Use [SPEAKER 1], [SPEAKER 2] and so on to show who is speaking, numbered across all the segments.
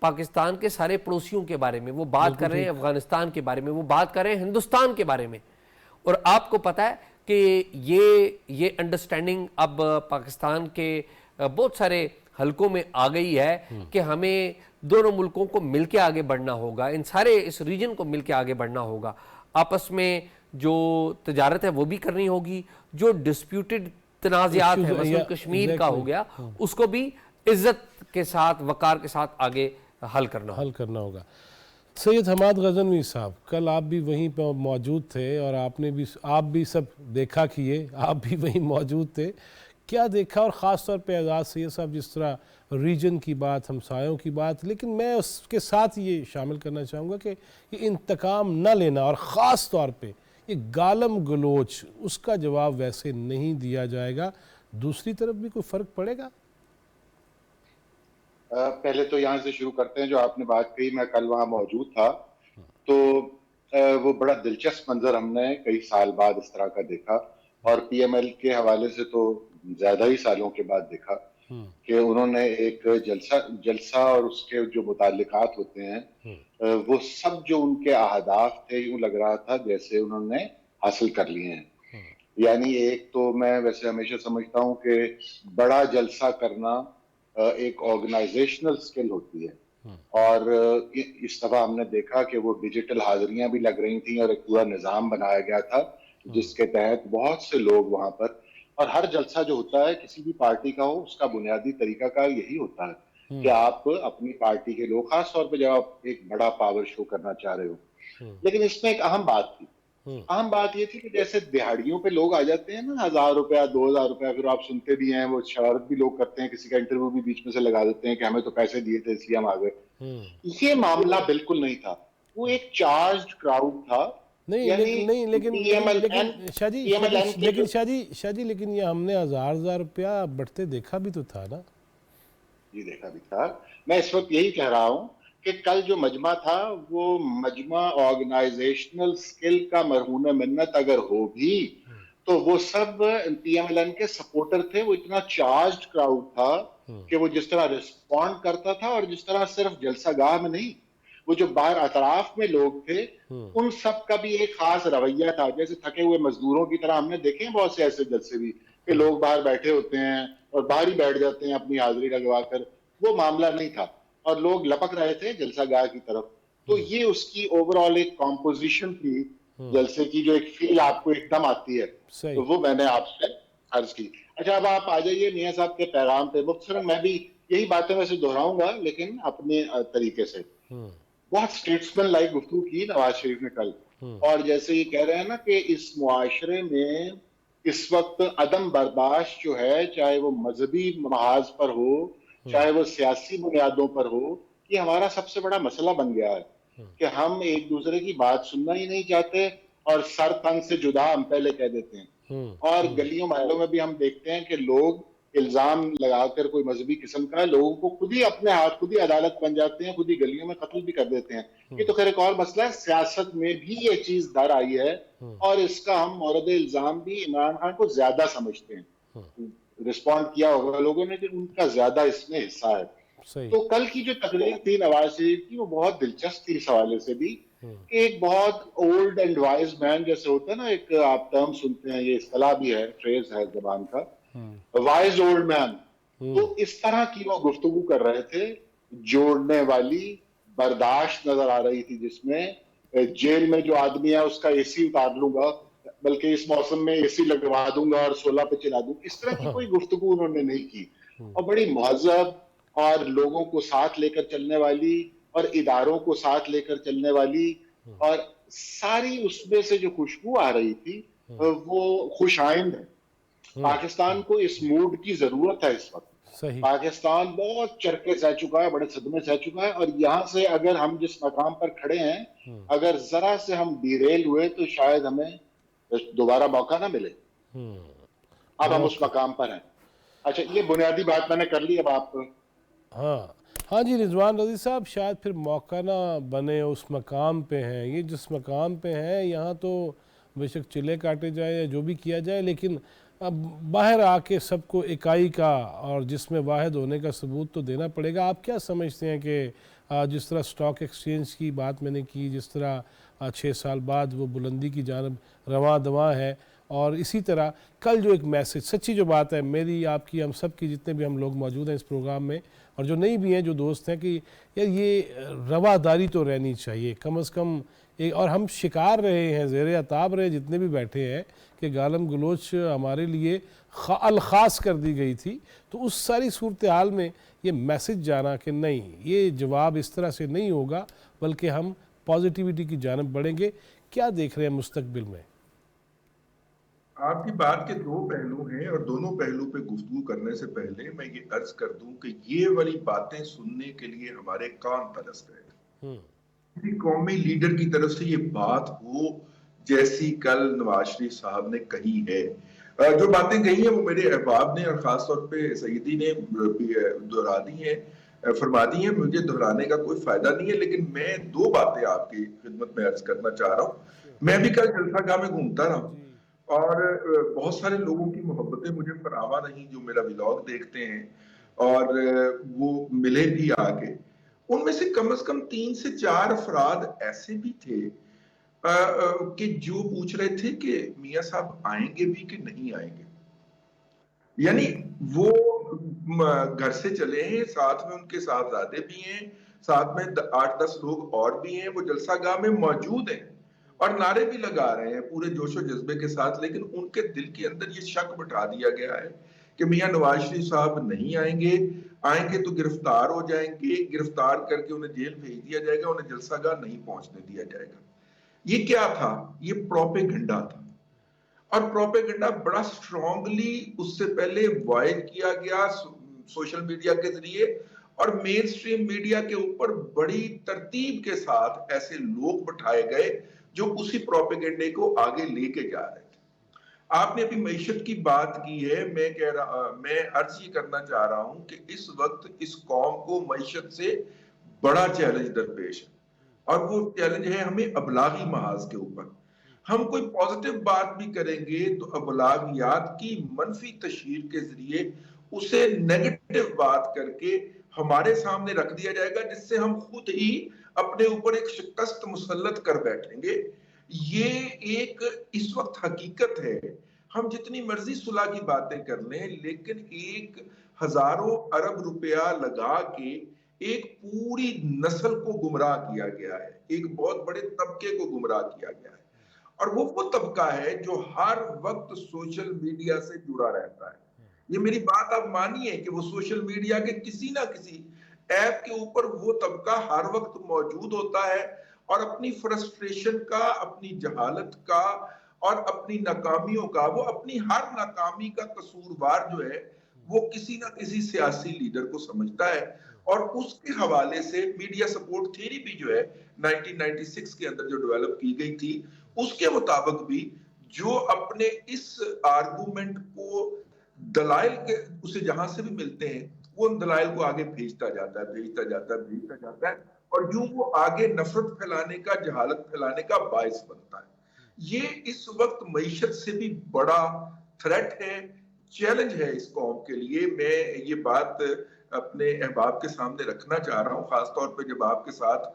[SPEAKER 1] پاکستان کے سارے پڑوسیوں کے بارے میں، وہ بات کر رہے ہیں افغانستان کے بارے میں، وہ بات کر رہے ہیں ہندوستان کے بارے میں. اور آپ کو پتہ ہے کہ یہ انڈرسٹینڈنگ اب پاکستان کے بہت سارے حلقوں میں آ گئی ہے کہ ہمیں دونوں ملکوں کو مل کے آگے بڑھنا ہوگا، اس ریجن کو مل کے آگے بڑھنا ہوگا. آپس میں جو تجارت ہے وہ بھی کرنی ہوگی، جو ڈسپیوٹڈ تنازعات ہیں مثلا کشمیر کا ہو گیا اس کو بھی عزت کے ساتھ وقار کے ساتھ آگے حل کرنا ہوگا.
[SPEAKER 2] سید حماد غزنوی صاحب، کل آپ بھی وہیں پہ موجود تھے اور آپ بھی سب دیکھا کیے، آپ بھی وہیں موجود تھے. کیا دیکھا؟ اور خاص طور پہ اعزاز سید صاحب جس طرح ریجن کی بات، ہمسایوں کی بات، لیکن میں اس کے ساتھ یہ شامل کرنا چاہوں گا کہ یہ انتقام نہ لینا اور خاص طور پہ یہ گالم گلوچ، اس کا جواب ویسے نہیں دیا جائے گا. دوسری طرف بھی کوئی فرق پڑے گا؟
[SPEAKER 3] پہلے تو یہاں سے شروع کرتے ہیں. جو آپ نے بات کہی، میں کل وہاں موجود تھا، تو وہ بڑا دلچسپ منظر ہم نے کئی سال بعد اس طرح کا دیکھا، اور پی ایم ایل کے حوالے سے تو زیادہ ہی سالوں کے بعد دیکھا کہ انہوں نے ایک جلسہ اور اس کے جو متعلقات ہوتے ہیں وہ سب جو ان کے اہداف تھے، یوں لگ رہا تھا جیسے انہوں نے حاصل کر لیے ہیں. یعنی ایک تو میں ویسے ہمیشہ سمجھتا ہوں کہ بڑا جلسہ کرنا ایک آرگنائزیشنل سکل ہوتی ہے، اور اس دفعہ ہم نے دیکھا کہ وہ ڈیجیٹل حاضریاں بھی لگ رہی تھیں اور ایک پورا نظام بنایا گیا تھا جس کے تحت بہت سے لوگ وہاں پر، اور ہر جلسہ جو ہوتا ہے کسی بھی پارٹی کا ہو، اس کا بنیادی طریقہ کار یہی ہوتا ہے کہ آپ اپنی پارٹی کے لوگ، خاص طور پہ جب آپ ایک بڑا پاور شو کرنا چاہ رہے ہو. لیکن اس میں ایک اہم بات تھی. اہم بات یہ تھی کہ جیسے دہاڑیوں پہ لوگ آ جاتے ہیں نا، 1000 روپیہ 2000 روپیہ، پھر آپ سنتے بھی ہیں، وہ شرارت بھی لوگ کرتے ہیں، کسی کا انٹرویو بھی بیچ میں سے لگا دیتے ہیں کہ ہمیں تو پیسے دیے تھے اس لیے ہم آ گئے. یہ معاملہ بالکل نہیں تھا. وہ ایک چارجڈ کراؤڈ تھا.
[SPEAKER 2] شاہ جی لیکن یہ ہم نے 1000 روپیہ بڑھتے دیکھا بھی تو تھا نا.
[SPEAKER 3] جی دیکھا بھی تھا. میں اس وقت یہی کہہ رہا ہوں کہ کل جو مجمع تھا وہ مجمع آرگنائزیشنل سکل کا مرہون منت اگر ہو بھی تو وہ سب پی ایم ایل این کے سپورٹر تھے. وہ اتنا چارجڈ کراؤڈ تھا کہ وہ جس طرح رسپونڈ کرتا تھا، اور جس طرح صرف جلسہ گاہ میں نہیں، وہ جو باہر اطراف میں لوگ تھے ان سب کا بھی ایک خاص رویہ تھا. جیسے تھکے ہوئے مزدوروں کی طرح ہم نے دیکھے ہیں بہت سے ایسے جلسے بھی کہ لوگ باہر بیٹھے ہوتے ہیں اور باہر ہی بیٹھ جاتے ہیں اپنی حاضری لگوا کر. وہ معاملہ نہیں تھا، اور لوگ لپک رہے تھے جلسہ گاہ کی طرف. تو یہ اس کی اوور آل ایک کمپوزیشن تھی جلسے کی، جو ایک فیل آپ کو ایک دم آتی ہے، تو وہ میں نے آپ سے عرض کی. اچھا اب آپ آ جائیے میاں صاحب کے پیغام پہ. مختصراً میں بھی یہی باتیں ویسے دہراؤں گا لیکن اپنے طریقے سے. بہت اسٹیٹسمین لائک گفتگو کی نواز شریف نے کل، اور جیسے یہ کہہ رہے ہیں نا کہ اس معاشرے میں اس وقت عدم برداشت جو ہے، چاہے وہ مذہبی محاذ پر ہو چاہے وہ سیاسی بنیادوں پر ہو، یہ ہمارا سب سے بڑا مسئلہ بن گیا ہے کہ ہم ایک دوسرے کی بات سننا ہی نہیں چاہتے اور سر تن سے جدا ہم پہلے کہہ دیتے ہیں. اور گلیوں محلوں میں بھی ہم دیکھتے ہیں کہ لوگ الزام لگا کر کوئی مذہبی قسم کا لوگوں کو خود ہی اپنے ہاتھ، خود ہی عدالت بن جاتے ہیں، خود ہی گلیوں میں قتل بھی کر دیتے ہیں. یہ تو خیر ایک اور مسئلہ ہے. سیاست میں بھی یہ چیز در آئی ہے، اور اس کا ہم مورد الزام بھی عمران خان کو زیادہ سمجھتے ہیں. رسپونڈ کیا ہوگا لوگوں نے کہ ان کا زیادہ اس میں حصہ ہے. تو کل کی جو تقریر تھی نواز شریف کی وہ بہت دلچسپ تھی اس حوالے سے بھی کہ ایک بہت اولڈ اینڈ وائز مین جیسے ہوتا ہے نا، ایک آپ ٹرم سنتے ہیں، یہ اصطلاح بھی ہے، فریز ہے زبان کا، وائز اولڈ مین. تو اس طرح کی وہ گفتگو کر رہے تھے، جوڑنے والی، برداشت نظر آ رہی تھی، جس میں جیل میں جو آدمی ہے اس کا اے سی اتار لوں گا، بلکہ اس موسم میں اے سی لگوا دوں گا اور 16 پہ چلا دوں. اس طرح کی کوئی گفتگو انہوں نے نہیں کی، اور بڑی مہذب اور لوگوں کو ساتھ لے کر چلنے والی اور اداروں کو ساتھ لے کر چلنے والی، اور ساری اس میں سے جو خوشبو آ رہی تھی وہ خوش آئند ہے. پاکستان کو اس موڈ کی ضرورت ہے اس وقت. پاکستان بہت چرکے سہ چکا ہے، بڑے صدمے سہ چکا ہے، اور یہاں سے اگر ہم جس مقام پر کھڑے ہیں اگر ذرا سے ہم ڈیریل ہوئے تو شاید ہمیں دوبارہ موقع نہ ملے. اب ہم اس مقام پر ہیں. اچھا یہ بنیادی بات میں نے کر لی. اب آپ
[SPEAKER 2] ہاں جی رضوان رضی صاحب، شاید پھر موقع نہ بنے، اس مقام پہ ہیں. یہ جس مقام پہ ہیں یہاں تو بے شک چلے کاٹے جائے یا جو بھی کیا جائے، لیکن اب باہر آ کے سب کو اکائی کا اور جس میں واحد ہونے کا ثبوت تو دینا پڑے گا. آپ کیا سمجھتے ہیں کہ جس طرح سٹاک ایکسچینج کی بات میں نے کی، جس طرح 6 سال بعد وہ بلندی کی جانب رواں دواں ہے، اور اسی طرح کل جو ایک میسج، سچی جو بات ہے میری، آپ کی، ہم سب کی، جتنے بھی ہم لوگ موجود ہیں اس پروگرام میں اور جو نہیں بھی ہیں، جو دوست ہیں، کہ یار یہ رواداری تو رہنی چاہیے کم از کم اور ہم شکار رہے ہیں، زیر عتاب رہے جتنے بھی بیٹھے ہیں کہ گالم گلوچ ہمارے لیے الخاص کر دی گئی تھی. تو اس ساری صورتحال میں یہ میسج جانا کہ نہیں، یہ جواب اس طرح سے نہیں ہوگا بلکہ ہم پازیٹیوٹی کی جانب بڑھیں گے. کیا دیکھ رہے ہیں مستقبل میں؟
[SPEAKER 4] آپ کی بات کے دو پہلو ہیں، اور دونوں پہلو پہ گفتگو کرنے سے پہلے میں یہ عرض کر دوں کہ یہ والی باتیں سننے کے لیے ہمارے کان ترس گئے. کسی قومی لیڈر کی طرف سے یہ بات ہو جیسی کل نواز شریف صاحب نے کہی ہے. جو باتیں کہی ہیں وہ میرے احباب نے اور خاص طور پہ سیدی نے دہرا دی ہیں، فرما دی ہیں. مجھے دہرانے کا کوئی فائدہ نہیں ہے، لیکن میں دو باتیں آپ کی خدمت میں عرض کرنا چاہ رہا ہوں. میں بھی کل جلسہ گاہ میں گھومتا رہا ہوں اور بہت سارے لوگوں کی محبتیں مجھے فراوان رہیں جو میرا ولاگ دیکھتے ہیں اور وہ ملے بھی آگے. ان میں سے کم از کم 3 سے 4 افراد ایسے بھی تھے کہ جو پوچھ رہے تھے کہ میاں صاحب آئیں گے بھی کہ نہیں آئیں گے. یعنی وہ گھر سے چلے ہیں، ساتھ میں ان کے صاحبزادے بھی ہیں، ساتھ میں 8-10 لوگ اور بھی ہیں، وہ جلسہ گاہ میں موجود ہیں اور نعرے بھی لگا رہے ہیں پورے جوش و جذبے کے ساتھ. لیکن ان کے دل کے اندر یہ شک بٹھا دیا گیا ہے کہ میاں نواز شریف صاحب نہیں آئیں گے، آئیں گے تو گرفتار ہو جائیں گے، گرفتار کر کے انہیں جیل بھیج دیا جائے گا، انہیں جلسہ گاہ نہیں پہنچنے دیا جائے گا. یہ کیا تھا؟ یہ پروپیگنڈا تھا، اور پروپیگنڈا بڑا سٹرونگلی اس سے پہلے وائر کیا گیا سوشل میڈیا کے ذریعے، اور مین سٹریم میڈیا کے اوپر بڑی ترتیب کے ساتھ ایسے لوگ بٹھائے گئے جو اسی پروپیگنڈے کو آگے لے کے جا رہے تھے. آپ نے ابھی معیشت کی بات کی ہے، میں عرض یہ کرنا چاہ رہا ہوں کہ اس وقت اس قوم کو معیشت سے بڑا چیلنج درپیش ہے، اور وہ چیلنج ہے ہمیں ابلاغی محاذ کے اوپر. ہم کوئی پازیٹیو بات بھی کریں گے تو ابلاغیات کی منفی تشہیر کے ذریعے اسے نیگیٹو بات کر کے ہمارے سامنے رکھ دیا جائے گا، جس سے ہم خود ہی اپنے اوپر ایک شکست مسلط کر بیٹھیں گے. یہ ایک اس وقت حقیقت ہے. ہم جتنی مرضی صلح کی باتیں کر لیں، لیکن ایک ہزاروں ارب روپیہ لگا کے ایک پوری نسل کو گمراہ کیا گیا ہے، ایک بہت بڑے طبقے کو گمراہ کیا گیا ہے. اور وہ طبقہ ہے جو ہر وقت سوشل میڈیا سے جڑا رہتا ہے. یہ میری بات آپ مانیے کہ وہ سوشل میڈیا کے کسی نہ کسی ایپ کے اوپر وہ طبقہ ہر وقت موجود ہوتا ہے اور اپنی فرسٹریشن کا، اپنی جہالت کا اور اپنی ناکامیوں کا، وہ اپنی ہر ناکامی کا قصوروار جو ہے وہ کسی نہ کسی سیاسی لیڈر کو سمجھتا ہے. اور اس کے حوالے سے میڈیا سپورٹ تھیوری بھی جو ہے 1996 کے اندر جو ڈیولپ کی گئی تھی، اس کے مطابق بھی جو اپنے اس آرگومنٹ کو دلائل کے اسے جہاں سے بھی ملتے ہیں وہ ان دلائل کو آگے بھیجتا جاتا ہے اور یوں وہ آگے نفرت پھیلانے کا، جہالت پھیلانے کا باعث بنتا ہے. یہ اس وقت معیشت سے بھی بڑا تھریٹ ہے، چیلنج ہے اس قوم کے لیے. میں یہ بات اپنے احباب کے سامنے رکھنا چاہ رہا ہوں، خاص طور پہ جب آپ کے ساتھ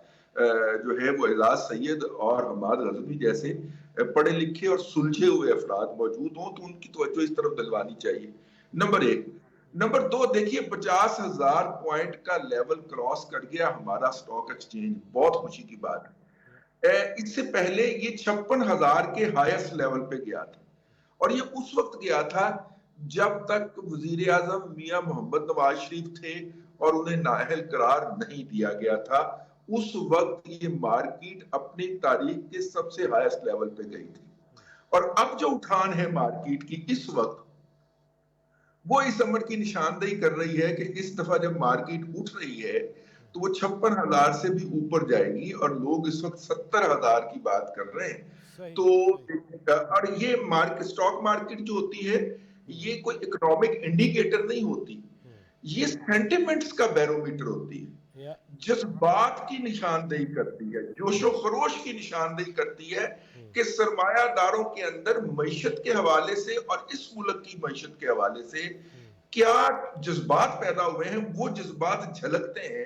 [SPEAKER 4] جو ہے وہ اعزاز سید اور حماد غزنوی جیسے پڑھے لکھے اور سلجھے ہوئے افراد موجود ہوں تو ان کی توجہ اس طرف دلوانی چاہیے. نمبر 1. نمبر 2، دیکھیے 50,000 پوائنٹ کا لیول کراس کر گیا ہمارا سٹاک ایکسچینج، بہت خوشی کی بات ہے. اس سے پہلے یہ 56,000 کے ہائیسٹ لیول پہ گیا تھا، اور یہ اس وقت گیا تھا جب تک وزیر اعظم میاں محمد نواز شریف تھے اور انہیں نااہل قرار نہیں دیا گیا تھا. اس وقت یہ مارکیٹ اپنی تاریخ کے سب سے ہائیسٹ لیول پہ گئی تھی، اور اب جو اٹھان ہے مارکیٹ کی اس وقت، وہ اس امر کی نشاندہی کر رہی ہے کہ اس دفعہ جب مارکیٹ اٹھ رہی ہے تو وہ 56,000 سے بھی اوپر جائے گی، اور لوگ اس وقت 70,000 کی بات کر رہے ہیں. تو اور یہ سٹاک مارکیٹ جو ہوتی ہے یہ کوئی اکنامک انڈیکیٹر نہیں ہوتی، یہ سینٹیمنٹس کا بیرومیٹر ہوتی ہے، جذبات کی نشاندہی کرتی ہے، جوش و خروش کی نشاندہی کرتی ہے کہ سرمایہ داروں کے اندر معیشت کے حوالے سے اور اس ملک کی معیشت کے حوالے سے کیا جذبات پیدا ہوئے ہیں. وہ جذبات جھلکتے ہیں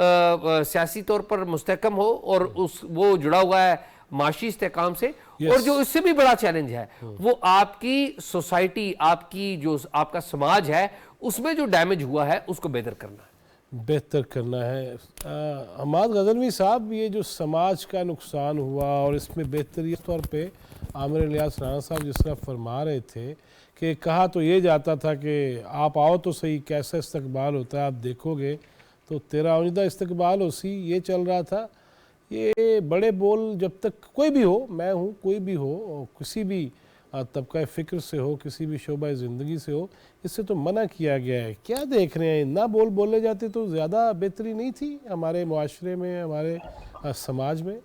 [SPEAKER 1] سیاسی طور پر مستحکم ہو اور وہ جڑا ہوا ہے معاشی استحکام سے، اور جو اس سے بھی بڑا چیلنج ہے وہ آپ کی سوسائٹی، آپ کی جو آپ کا سماج ہے اس میں جو ڈیمیج ہوا ہے اس کو بہتر کرنا ہے۔
[SPEAKER 2] حماد غزنوی صاحب، یہ جو سماج کا نقصان ہوا اور اس میں بہتری اس طور پہ عامر الیاس رانا صاحب جس طرح فرما رہے تھے کہ کہا تو یہ جاتا تھا کہ آپ آؤ تو صحیح، کیسا استقبال ہوتا ہے آپ دیکھو گے تو تیرا عمدہ استقبال ہو سی، یہ چل رہا تھا۔ یہ بڑے بول جب تک کوئی بھی ہو، میں ہوں کوئی بھی ہو، اور کسی بھی طبقہ فکر سے ہو، کسی بھی شعبہ زندگی سے ہو، اس سے تو منع کیا گیا ہے۔ کیا دیکھ رہے ہیں؟ نہ بولے جاتے تو زیادہ بہتری نہیں تھی ہمارے معاشرے میں، ہمارے سماج میں؟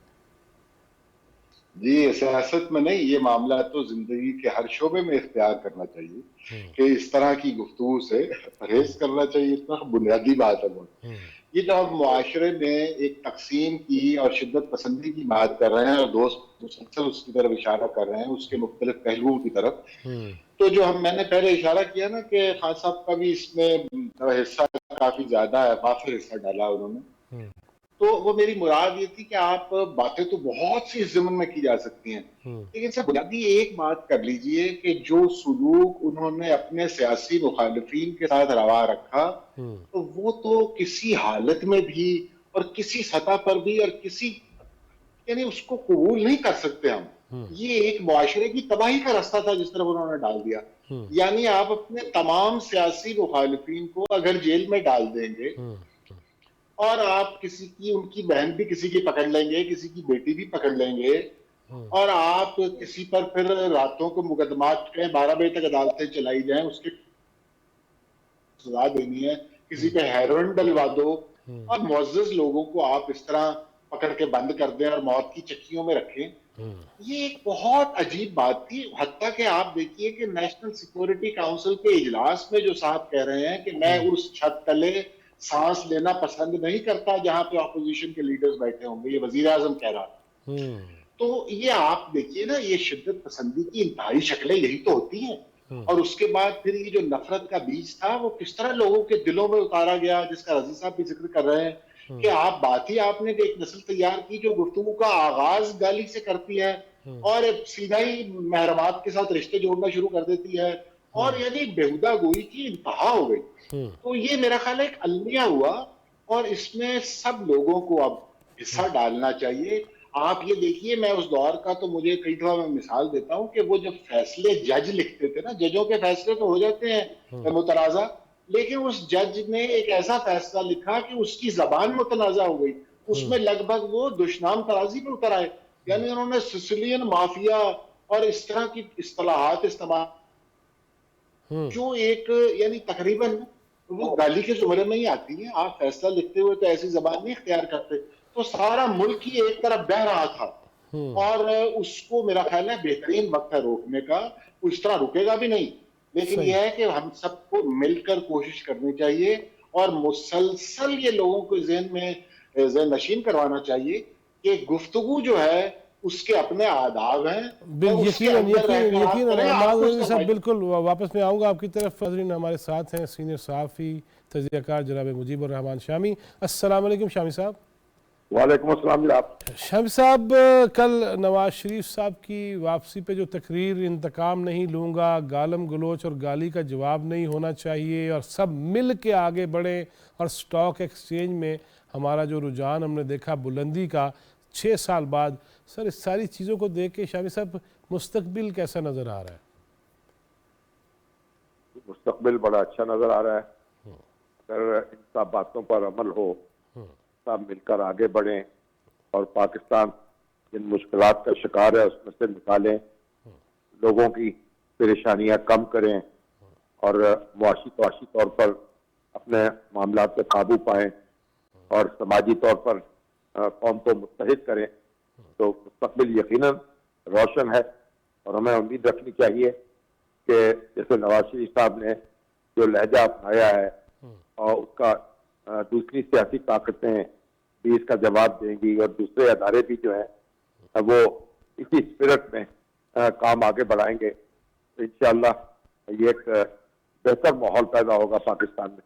[SPEAKER 3] جی، سیاست میں نہیں، یہ معاملہ تو زندگی کے ہر شعبے میں اختیار کرنا چاہیے کہ اس طرح کی گفتگو سے پرہیز کرنا چاہیے۔ اتنا بنیادی بات ہے وہ۔ یہ جو ہم معاشرے میں ایک تقسیم کی اور شدت پسندی کی بات کر رہے ہیں اور دوست مسلسل اس کی طرف اشارہ کر رہے ہیں، اس کے مختلف پہلوؤں کی طرف، تو جو میں نے پہلے اشارہ کیا نا کہ خان صاحب کا بھی اس میں حصہ کافی زیادہ ہے، وافر حصہ ڈالا انہوں نے، تو وہ میری مراد یہ تھی کہ آپ باتیں تو بہت سی اس ضمن میں کی جا سکتی ہیں، لیکن سر بنیادی ایک بات کر لیجئے کہ جو سلوک انہوں نے اپنے سیاسی مخالفین کے ساتھ روا رکھا، تو وہ تو کسی حالت میں بھی اور کسی سطح پر بھی اور کسی یعنی اس کو قبول نہیں کر سکتے ہم۔ یہ ایک معاشرے کی تباہی کا راستہ تھا جس طرح انہوں نے ڈال دیا۔ یعنی آپ اپنے تمام سیاسی مخالفین کو اگر جیل میں ڈال دیں گے اور آپ کسی کی، ان کی بہن بھی کسی کی پکڑ لیں گے، کسی کی بیٹی بھی پکڑ لیں گے، اور آپ کسی پر پھر راتوں کو مقدمات کریں، 12 بجے تک عدالتیں چلائی جائیں، اس کی سزا دینی ہے، کسی پہ ہیروئن ڈلوا دو، اور معزز لوگوں کو آپ اس طرح پکڑ کے بند کر دیں اور موت کی چکیوں میں رکھیں۔ یہ ایک بہت عجیب بات تھی، حتیٰ کہ آپ دیکھیے کہ نیشنل سیکورٹی کاؤنسل کے اجلاس میں جو صاحب کہہ رہے ہیں کہ میں اس چھت تلے سانس لینا پسند نہیں کرتا جہاں پہ اپوزیشن کے لیڈرز بیٹھے ہوں گے، یہ وزیر اعظم کہہ رہا۔ تو یہ آپ دیکھیے نا، یہ شدت پسندی کی انتہائی شکلیں یہی تو ہوتی ہیں۔ اور اس کے بعد پھر یہ جو نفرت کا بیج تھا وہ کس طرح لوگوں کے دلوں میں اتارا گیا، جس کا رضی صاحب بھی ذکر کر رہے ہیں کہ آپ نے ایک نسل تیار کی جو گفتگو کا آغاز گالی سے کرتی ہے اور سیدھا ہی محرمات کے ساتھ رشتے جوڑنا شروع کر دیتی ہے، اور یعنی بےہودہ گوئی کی انتہا ہو گئی۔ تو یہ میرا خیال ہے ایک المیہ ہوا، اور اس میں سب لوگوں کو اب حصہ ڈالنا چاہیے۔ آپ یہ دیکھیے، میں اس دور کا تو مجھے کئی دفعہ میں مثال دیتا ہوں کہ وہ جب فیصلے جج لکھتے تھے نا، ججوں کے فیصلے تو ہو جاتے ہیں متنازع، لیکن اس جج نے ایک ایسا فیصلہ لکھا کہ اس کی زبان متنازع ہو گئی، اس میں لگ بھگ وہ دشنام ترازی پہ اتر آئے۔ یعنی انہوں نے سسلین مافیا اور اس طرح کی اصطلاحات استعمال جو ایک یعنی تقریباً وہ گالی کے زمرے میں ہی آتی ہیں۔ آپ فیصلہ لکھتے ہوئے تو ایسی زبان نہیں اختیار کرتے۔ تو سارا ملک ہی ایک طرف بہہ رہا تھا، اور اس کو میرا خیال ہے بہترین وقت ہے روکنے کا۔ اس طرح رکے گا بھی نہیں، لیکن یہ ہے کہ ہم سب کو مل کر کوشش کرنی چاہیے اور مسلسل یہ لوگوں کو ذہن میں ذہن نشین کروانا چاہیے کہ گفتگو جو ہے اس کے اپنے آداب ہیں۔
[SPEAKER 2] یقیناً بالکل واپس میں آؤں گا آپ کی طرف۔ حضرین ہمارے ساتھ ہیں سینئر صحافی تجزیہ کار جناب مجیب الرحمان شامی۔ السلام علیکم شامی صاحب۔
[SPEAKER 5] وعلیکم السلام جناب۔
[SPEAKER 2] شامی صاحب، کل نواز شریف صاحب کی واپسی پہ جو تقریر انتقام نہیں لوں گا، گالم گلوچ اور گالی کا جواب نہیں ہونا چاہیے اور سب مل کے آگے بڑھیں، اور سٹاک ایکسچینج میں ہمارا جو رجحان ہم نے دیکھا بلندی کا 6 سال بعد، سر اس ساری چیزوں کو دیکھ کے شامی صاحب مستقبل کیسا نظر آ رہا ہے؟
[SPEAKER 5] مستقبل بڑا اچھا نظر آ رہا ہے، اگر ان سب باتوں پر عمل ہو، سب مل کر آگے بڑھیں اور پاکستان جن مشکلات کا شکار ہے اس میں سے نکالیں، لوگوں کی پریشانیاں کم کریں اور معاشی طور پر اپنے معاملات پہ قابو پائیں اور سماجی طور پر قوم کو متحد کریں، تو مستقبل یقیناً روشن ہے۔ اور ہمیں امید رکھنی چاہیے کہ جیسے نواز شریف صاحب نے جو لہجہ اپنایا ہے اور اس کا دوسری سیاسی طاقتیں بھی اس کا جواب دیں گی، اور دوسرے ادارے بھی جو ہیں وہ اسی اسپرٹ میں کام آگے بڑھائیں گے، تو انشاءاللہ یہ ایک بہتر ماحول پیدا ہوگا پاکستان میں۔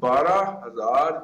[SPEAKER 4] 12,000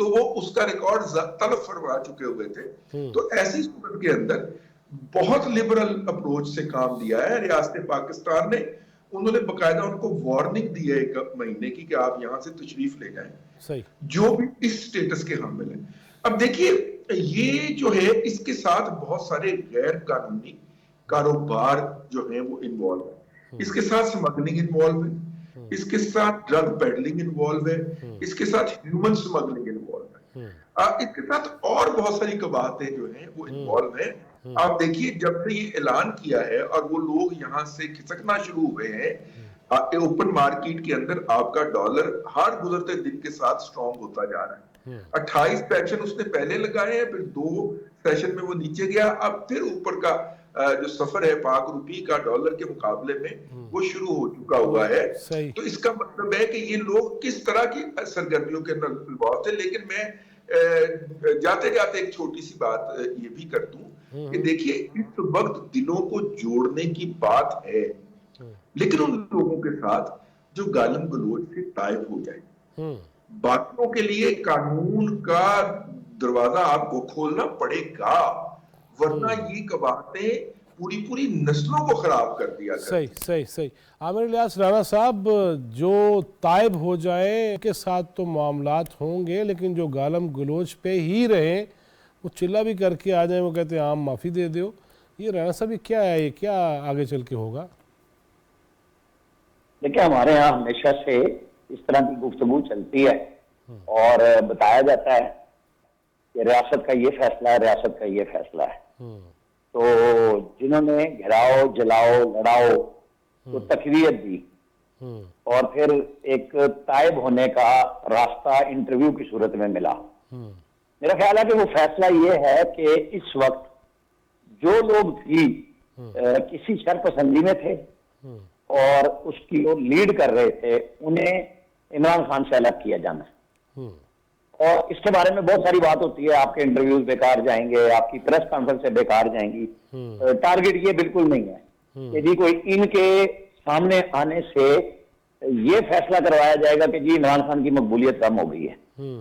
[SPEAKER 4] تو وہ اس کا ریکارڈ تلف فرما چکے ہوئے تھے. تو ایسی صورت کے اندر بہت لبرل اپروچ سے کام لیا ہے ریاست پاکستان نے. انہوں نے باقاعدہ ان کو وارننگ دی ہے 1 مہینے کی کہ آپ یہاں سے تشریف لے جائیں جو بھی اس سٹیٹس کے حامل ہیں. اب دیکھیے یہ جو ہے اس کے ساتھ بہت سارے غیر قانونی کاروبار جو ہیں وہ انوالو ہیں. اس کے ساتھ سمگلنگ انوالو ہے, اس کے ساتھ ڈرگ پیڈلنگ انوالو ہے, اس کے ساتھ ہیومن سمگلنگ انوالو ہے, اس کے ساتھ اور بہت ساری قباحتیں جو ہیں وہ انوالو ہیں. آپ دیکھیے جب سے یہ اعلان کیا ہے اور وہ لوگ یہاں سے کھسکنا شروع ہوئے ہیں, اوپن مارکیٹ کے اندر آپ کا ڈالر ہر گزرتے دن کے ساتھ سٹرونگ ہوتا جا رہا ہے. 28 سیشن اس نے پہلے لگائے ہیں, پھر 2 سیشن میں وہ نیچے گیا, اب پھر اوپر کا جو سفر ہے پاک روپی کا ڈالر کے مقابلے میں وہ شروع ہو چکا ہوا ہے. تو اس کا مطلب ہے کہ یہ لوگ کس طرح کی سرگرمیوں کے اندر انوالو تھے. لیکن میں جاتے جاتے ایک چھوٹی سی بات یہ بھی کر دوں کہ دیکھیے اس وقت دلوں کو جوڑنے کی بات ہے, لیکن ان لوگوں کے ساتھ جو گالم گلوچ سے طائب ہو جائے, باقیوں کے لیے قانون کا دروازہ آپ کو کھولنا پڑے گا, ورنہ یہ قباحتیں پوری نسلوں کو خراب کر دیا کرتی.
[SPEAKER 2] صحیح. عامر الیاس رانا صاحب, جو طائب ہو جائیں کے ساتھ تو معاملات ہوں گے, لیکن جو گالم گلوچ پہ ہی رہیں وہ چلا بھی کر کے آ جائیں, وہ کہتے ہیں عام معافی دے دیو. یہ رانا صاحب یہ کیا ہے, یہ کیا آگے چل کے ہوگا؟
[SPEAKER 6] دیکھیں ہمارے ہاں ہمیشہ سے اس طرح کی گفتگو چلتی ہے اور بتایا جاتا ہے کہ ریاست کا یہ فیصلہ ہے, ریاست کا یہ فیصلہ ہے. تو جنہوں نے گھراؤ جلاؤ لڑاؤ تو تقویت دی اور پھر ایک طائب ہونے کا راستہ انٹرویو کی صورت میں ملا, میرا خیال ہے کہ وہ فیصلہ یہ ہے کہ اس وقت جو لوگ بھی کسی شرپسندی میں تھے اور اس کی وہ لیڈ کر رہے تھے, انہیں عمران خان سے الگ کیا جانا ہے. اور اس کے بارے میں بہت ساری بات ہوتی ہے, آپ کے انٹرویوز بیکار جائیں گے, آپ کی پریس کانفرنس بیکار جائیں گی. ٹارگٹ یہ بالکل نہیں ہے کہ جی کوئی ان کے سامنے آنے سے یہ فیصلہ کروایا جائے گا کہ جی عمران خان کی مقبولیت کم ہو گئی ہے.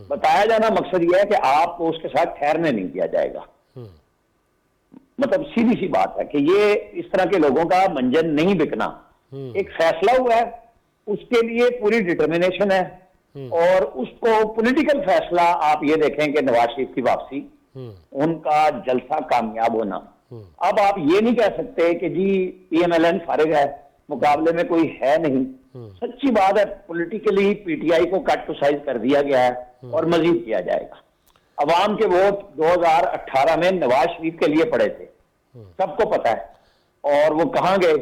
[SPEAKER 6] بتایا جانا مقصد یہ ہے کہ آپ کو اس کے ساتھ ٹھہرنے نہیں دیا جائے گا. مطلب سیدھی سی بات ہے کہ یہ اس طرح کے لوگوں کا منجن نہیں بکنا. ایک فیصلہ ہوا ہے, اس کے لیے پوری ڈٹرمنیشن ہے, اور اس کو پولیٹیکل فیصلہ آپ یہ دیکھیں کہ نواز شریف کی واپسی, ان کا جلسہ کامیاب ہونا. اب آپ یہ نہیں کہہ سکتے کہ جی پی ایم ایل این فارغ ہے, مقابلے میں کوئی ہے نہیں. سچی بات ہے, پولیٹیکلی پی ٹی آئی کو کٹ ٹو سائز کر دیا گیا ہے اور مزید کیا جائے گا. عوام کے ووٹ 2018 میں نواز شریف کے لیے پڑے تھے, سب کو پتا ہے, اور وہ کہاں گئے,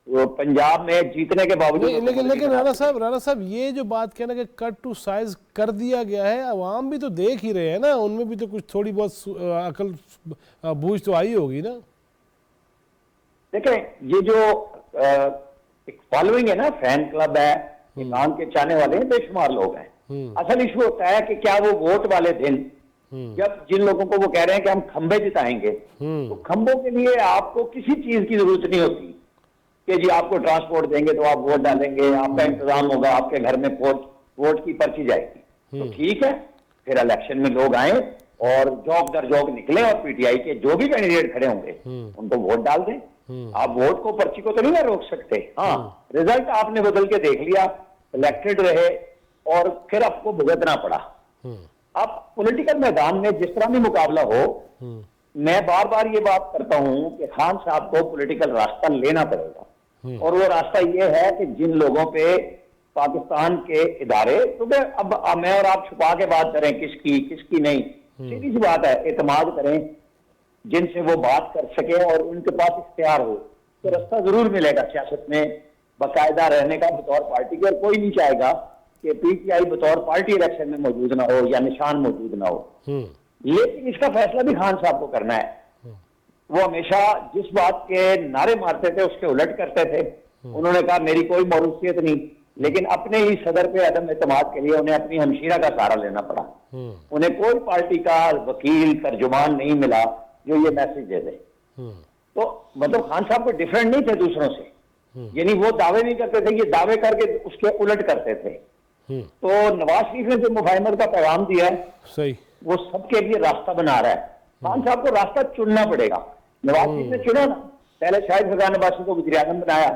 [SPEAKER 6] وہ پنجاب میں جیتنے کے باوجود.
[SPEAKER 2] لیکن رانا صاحب یہ جو بات کہنا کہ کٹ ٹو سائز کر دیا گیا ہے, عوام بھی تو دیکھ ہی رہے ہیں نا, ان میں بھی تو کچھ تھوڑی بہت عقل بوجھ تو آئی ہوگی نا.
[SPEAKER 6] دیکھیں یہ جو ایک فالوئنگ ہے نا, فین کلب ہے, امام کے چاہنے والے ہیں, بے شمار لوگ ہیں. اصل ایشو ہوتا ہے کہ کیا وہ ووٹ والے دن جب جن لوگوں کو وہ کہہ رہے ہیں کہ ہم کھمبے جتائیں گے, تو کھمبوں کے لیے آپ کو کسی چیز کی ضرورت نہیں ہوتی کہ جی آپ کو ٹرانسپورٹ دیں گے تو آپ ووٹ ڈالیں گے, آپ کا انتظام ہوگا, آپ کے گھر میں ووٹ کی پرچی جائے گی. تو ٹھیک ہے, پھر الیکشن میں لوگ آئیں اور جوک در جوک نکلیں, اور پی ٹی آئی کے جو بھی کینڈیڈیٹ کھڑے ہوں گے ان کو ووٹ ڈال دیں. آپ ووٹ کو, پرچی کو تو نہیں روک سکتے. ہاں, رزلٹ آپ نے بدل کے دیکھ لیا, الیکٹڈ رہے, اور پھر آپ کو بھگتنا پڑا. اب پولیٹیکل میدان میں جس طرح بھی مقابلہ ہو, میں بار بار یہ بات کرتا ہوں کہ خان صاحب کو پولیٹیکل راستہ لینا پڑے گا, اور وہ راستہ یہ ہے کہ جن لوگوں پہ پاکستان کے ادارے, کیونکہ اب میں اور آپ چھپا کے بات کریں کس کی نہیں, سیدھی سی بات ہے, اعتماد کریں جن سے وہ بات کر سکے اور ان کے پاس اختیار ہو, تو راستہ ضرور ملے گا سیاست میں باقاعدہ رہنے کا بطور پارٹی کے. اور کوئی نہیں چاہے گا کہ پی ٹی آئی بطور پارٹی الیکشن میں موجود نہ ہو یا نشان موجود نہ ہو. لیکن اس کا فیصلہ بھی خان صاحب کو کرنا ہے. وہ ہمیشہ جس بات کے نعرے مارتے تھے اس کے الٹ کرتے تھے. انہوں نے کہا میری کوئی موروثیت نہیں, لیکن اپنے ہی صدر پہ عدم اعتماد کے لیے انہیں اپنی ہمشیرہ کا سہارا لینا پڑا. انہیں کوئی پارٹی کا وکیل ترجمان نہیں ملا جو یہ میسج دے دے. تو مطلب خان صاحب کو ڈیفرنٹ نہیں تھے دوسروں سے, یعنی وہ دعوے نہیں کرتے تھے, یہ دعوے کر کے اس کے الٹ کرتے تھے. تو نواز شریف نے جو مفاہمت کا پیغام دیا ہے
[SPEAKER 2] صحیح
[SPEAKER 6] وہ سب کے لیے راستہ بنا رہا ہے. خان صاحب کو راستہ چننا پڑے گا. نواز شریف نے چنا نا, پہلے شاہد فرقان عباسی کو وزیر اعظم بنایا,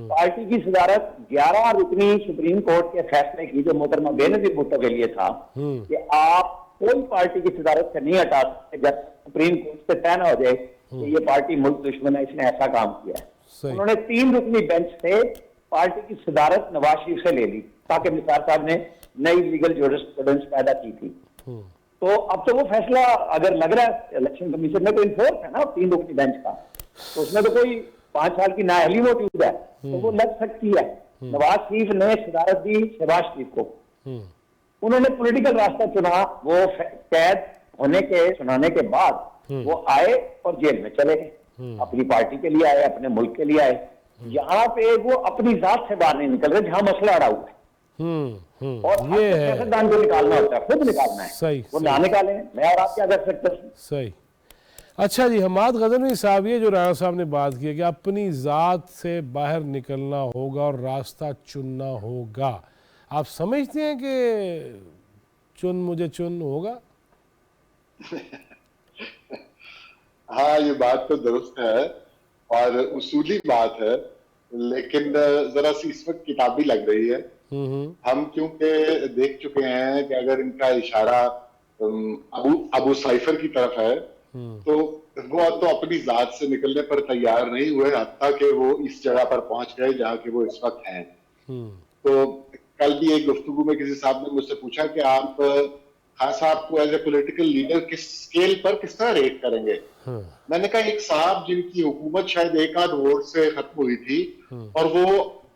[SPEAKER 6] پارٹی کی صدارت 11 رکنی سپریم کورٹ کے فیصلے کی جو محترمہ بے نظیر بھٹو کے لیے تھا کہ آپ کوئی پارٹی کی صدارت سے نہیں ہٹا سکتے جب سپریم کورٹ سے طے نہ ہو جائے کہ یہ پارٹی ملک دشمن ہے, اس نے ایسا کام کیا ہے. انہوں نے 3 رکنی بینچ سے پارٹی کی صدارت نواز شریف سے لے لی تاکہ نثار صاحب نے نئی لیگل جورسپروڈنس پیدا کی تھی. تو اب تو وہ فیصلہ اگر لگ رہا ہے الیکشن کمیشن میں تو انفورس ہے نا 3 رکنی بینچ کا, تو اس میں تو کوئی 5 سال کی نااہلی موجود ہے تو وہ لگ سکتی ہے. نواز شریف نے صدارت دی شہباز شریف کو, انہوں نے پولیٹیکل راستہ چنا, وہ قید ہونے کے سنانے کے بعد وہ آئے اور جیل میں چلے گئے, اپنی پارٹی کے لیے آئے, اپنے ملک کے لیے آئے. یہاں پہ وہ اپنی ذات سے باہر نہیں نکل رہے جہاں مسئلہ اڑا ہوا ہے, اور
[SPEAKER 2] یہ ہے
[SPEAKER 6] سیاستدان کو نکالنا ہوتا ہے, خود نکالنا ہے.
[SPEAKER 2] صحیح
[SPEAKER 6] وہ نہ نکالیں, میں اور آپ کیا کر سکتے ہیں.
[SPEAKER 2] صحیح. اچھا جی, حماد غزنوی صاحب, یہ جو رانا صاحب نے بات کی ہے کہ اپنی ذات سے باہر نکلنا ہوگا اور راستہ چننا ہوگا, آپ سمجھتے ہیں کہ چن مجھے چن ہوگا؟
[SPEAKER 3] ہاں یہ بات تو درست ہے اور اصولی بات ہے, لیکن ذرا سی اس وقت کتابی لگ رہی ہے. ہم کیونکہ دیکھ چکے ہیں کہ اگر ان کا اشارہ ابو سائفر کی طرف ہے تو وہ تو اپنی ذات سے نکلنے پر تیار نہیں ہوئے حتیٰ کہ وہ اس جگہ پر پہنچ گئے جہاں کہ وہ اس وقت ہیں. تو کل بھی ایک گفتگو میں کسی صاحب نے مجھ سے پوچھا کہ آپ خان صاحب کو ایز اے پولیٹیکل لیڈر کس اسکیل پر کس طرح ریٹ کریں گے. میں نے کہا ایک صاحب جن کی حکومت شاید 1-8 ووٹ سے ختم ہوئی تھی اور وہ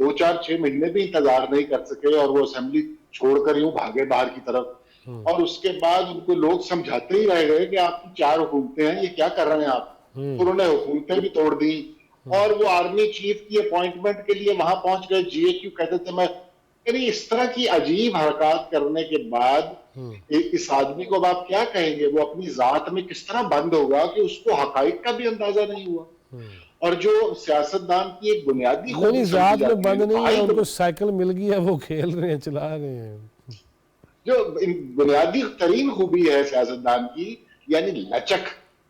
[SPEAKER 3] 2-4-6 مہینے بھی انتظار نہیں کر سکے اور وہ اسمبلی چھوڑ کر یوں بھاگے باہر کی طرف, اور اس کے بعد ان کو لوگ سمجھاتے ہی رہ گئے کہ آپ کی 4 حکومتیں ہیں, یہ کیا کر رہے ہیں آپ. انہوں نے حکومتیں بھی توڑ دی اور وہ آرمی چیف کی اپوائنٹمنٹ کے لیے وہاں پہنچ گئے. جی اے کیو کہتے تھے میں, یعنی اس طرح کی عجیب حرکات کرنے کے بعد اس آدمی کو اب آپ کیا کہیں گے, وہ اپنی ذات میں کس طرح بند ہوگا کہ اس کو حقائق کا بھی اندازہ نہیں ہوا. اور جو سیاستدان کی ایک بنیادی
[SPEAKER 2] ذات میں بند نہیں ہے, ان کو سائیکل مل گئی ہے, وہ کھیل رہے ہیں, چلا رہے ہیں.
[SPEAKER 3] جو بنیادی ترین خوبی ہے سیاستدان کی یعنی لچک,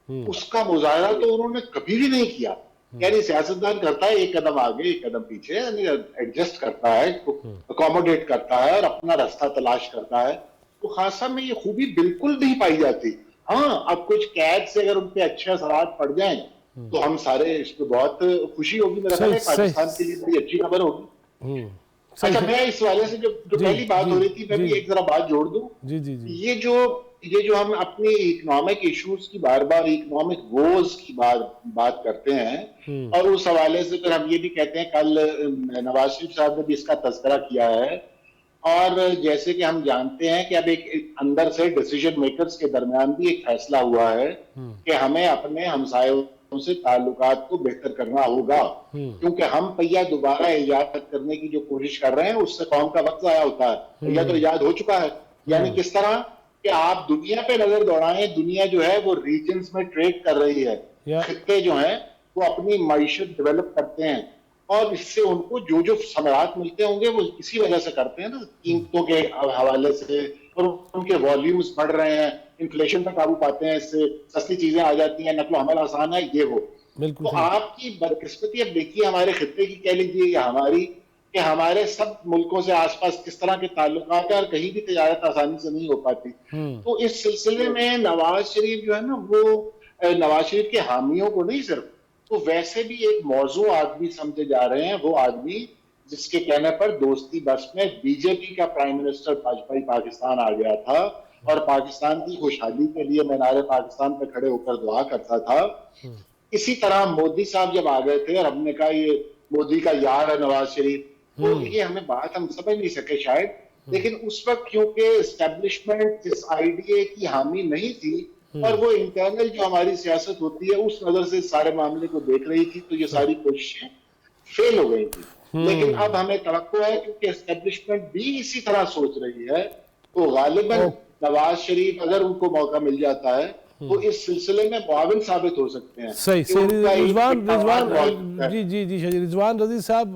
[SPEAKER 3] اس کا مظاہرہ تو انہوں نے کبھی بھی نہیں کیا. یعنی سیاستدان کرتا ہے 1 قدم آگے 1 قدم پیچھے, یعنی ایڈجسٹ کرتا ہے, اکوموڈیٹ کرتا ہے اور اپنا راستہ تلاش کرتا ہے. تو خان صاحب میں یہ خوبی بالکل نہیں پائی جاتی. ہاں اب کچھ قید سے اگر ان پہ اچھے اثرات پڑ جائیں تو ہم سارے اس پہ بہت خوشی ہوگی, میرا خیال ہے پاکستان کے لیے بڑی اچھی خبر ہوگی. اچھا میں اس والے سے جو پہلی بات ہو رہی تھی میں بھی ایک ذرا بات جوڑ دوں. یہ جو ہم اپنی اکنامک ایشوز کی بار بار اکنامک ووز کی بات کرتے ہیں اور اس حوالے سے پھر ہم یہ بھی کہتے ہیں, کل نواز شریف صاحب نے بھی اس کا تذکرہ کیا ہے, اور جیسے کہ ہم جانتے ہیں کہ اب ایک اندر سے ڈیسیژن میکرز کے درمیان بھی ایک فیصلہ ہوا ہے کہ ہمیں اپنے ہمسایوں سے تعلقات کو بہتر کرنا ہوگا, کیونکہ ہم پہیہ دوبارہ ایجاد کرنے کی جو کوشش کر رہے ہیں اس سے قوم کا وقت ضائع ہوتا ہے. پہیہ تو ایجاد ہو چکا ہے, یعنی کس طرح کہ آپ دنیا پہ نظر دوڑائیں, دنیا جو ہے وہ ریجنز میں ٹریڈ کر رہی ہے, خطے جو ہیں وہ اپنی معیشت ڈیولپ کرتے ہیں اور اس سے ان کو جو ثمرات ملتے ہوں گے وہ اسی وجہ سے کرتے ہیں نا, قیمتوں کے حوالے سے, اور ان کے والیومز بڑھ رہے ہیں, انفلیشن پر قابو پاتے ہیں, اس سے سستی چیزیں آ جاتی ہیں, نقل و حمل آسان ہے, یہ وہ. تو آپ کی بدقسمتی اب دیکھیے ہمارے خطے کی کہہ لیجیے یا ہماری, کہ ہمارے سب ملکوں سے آس پاس کس طرح کے تعلقات ہیں اور کہیں بھی تجارت آسانی سے نہیں ہو پاتی. تو اس سلسلے میں نواز شریف جو ہے نا وہ نواز شریف کے حامیوں کو نہیں صرف, تو ویسے بھی ایک موضوع آدمی سمجھے جا رہے ہیں, وہ آدمی جس کے کہنے پر دوستی بس میں بی جے پی کا پرائم منسٹر واجپئی پاکستان آ گیا تھا اور پاکستان کی خوشحالی کے لیے مینار پاکستان پہ کھڑے ہو کر دعا کرتا تھا. اسی طرح مودی صاحب جب آ گئے تھے اور ہم نے کہا یہ مودی کا یار ہے نواز شریف, تو یہ ہمیں بات ہم سمجھ نہیں سکے شاید, لیکن اس وقت کیونکہ اسٹیبلشمنٹ اس آئیڈیا کی حامی نہیں تھی اور وہ انٹرنل جو ہماری سیاست ہوتی ہے اس نظر سے سارے معاملے کو دیکھ رہی تھی, تو یہ ساری کوششیں فیل ہو گئی تھی. لیکن اب ہمیں توقع ہے کیونکہ اسٹیبلشمنٹ بھی اسی طرح سوچ رہی ہے, تو غالباً نواز شریف اگر ان کو موقع مل جاتا ہے وہ اس سلسلے میں معاون ثابت ہو سکتے ہیں.
[SPEAKER 2] صحیح. رضوان جی شجی, رضوان رضی صاحب